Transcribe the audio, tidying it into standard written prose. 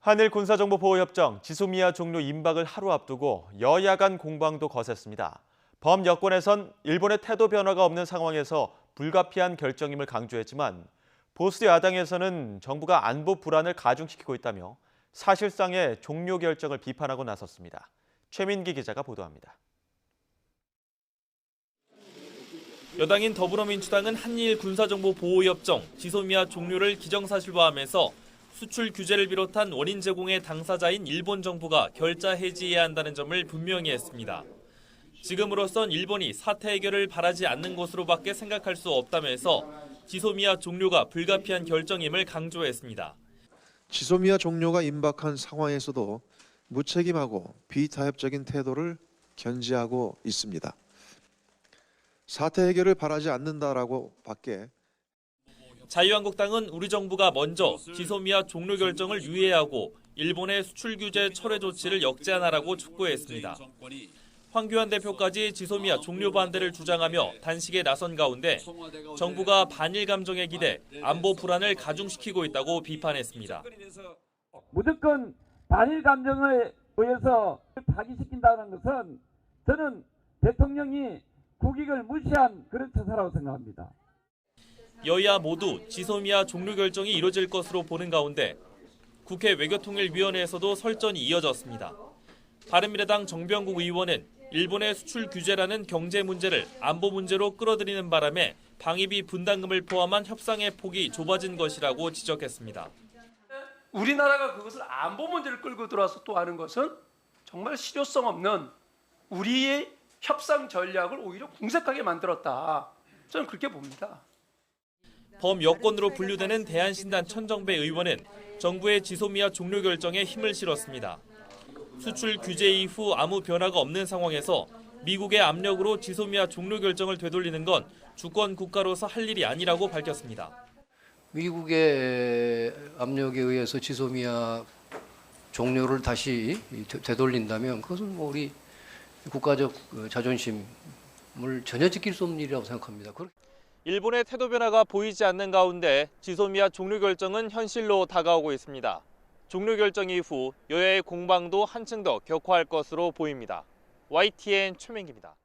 한일 군사정보보호협정 지소미아 종료 임박을 하루 앞두고 여야 간 공방도 거셌습니다. 범여권에선 일본의 태도 변화가 없는 상황에서 불가피한 결정임을 강조했지만 보수 야당에서는 정부가 안보 불안을 가중시키고 있다며 사실상의 종료 결정을 비판하고 나섰습니다. 최민기 기자가 보도합니다. 여당인 더불어민주당은 한일 군사정보보호협정 지소미아 종료를 기정사실화하면서 수출 규제를 비롯한 원인 제공의 당사자인 일본 정부가 결자 해지해야 한다는 점을 분명히 했습니다. 지금으로선 일본이 사태 해결을 바라지 않는 것으로밖에 생각할 수 없다면서 지소미아 종료가 불가피한 결정임을 강조했습니다. 지소미아 종료가 임박한 상황에서도 무책임하고 비타협적인 태도를 견지하고 있습니다. 사태 해결을 바라지 않는다라고 밖에 자유한국당은 우리 정부가 먼저 지소미아 종료 결정을 유예하고 일본의 수출 규제 철회 조치를 역제하라고 촉구했습니다. 황교안 대표까지 지소미아 종료 반대를 주장하며 단식에 나선 가운데 정부가 반일 감정에 기대 안보 불안을 가중시키고 있다고 비판했습니다. 무조건 반일 감정에 의해서 파기시킨다는 것은 저는 대통령이 국익을 무시한 그런 처사라고 생각합니다. 여야 모두 지소미아 종료 결정이 이뤄질 것으로 보는 가운데 국회 외교통일위원회에서도 설전이 이어졌습니다. 바른미래당 정병국 의원은 일본의 수출 규제라는 경제 문제를 안보 문제로 끌어들이는 바람에 방위비 분담금을 포함한 협상의 폭이 좁아진 것이라고 지적했습니다. 우리나라가 그것을 안보 문제를 끌고 들어와서 또 하는 것은 정말 실효성 없는 우리의 협상 전략을 오히려 궁색하게 만들었다. 저는 그렇게 봅니다. 범여권으로 분류되는 대한신단 천정배 의원은 정부의 지소미아 종료 결정에 힘을 실었습니다. 수출 규제 이후 아무 변화가 없는 상황에서 미국의 압력으로 지소미아 종료 결정을 되돌리는 건 주권 국가로서 할 일이 아니라고 밝혔습니다. 미국의 압력에 의해서 지소미아 종료를 다시 되돌린다면 그것은 뭐 우리 국가적 자존심을 전혀 지킬 수 없는 일이라고 생각합니다. 일본의 태도 변화가 보이지 않는 가운데 지소미아 종료 결정은 현실로 다가오고 있습니다. 종료 결정 이후 여야의 공방도 한층 더 격화할 것으로 보입니다. YTN 최민기입니다.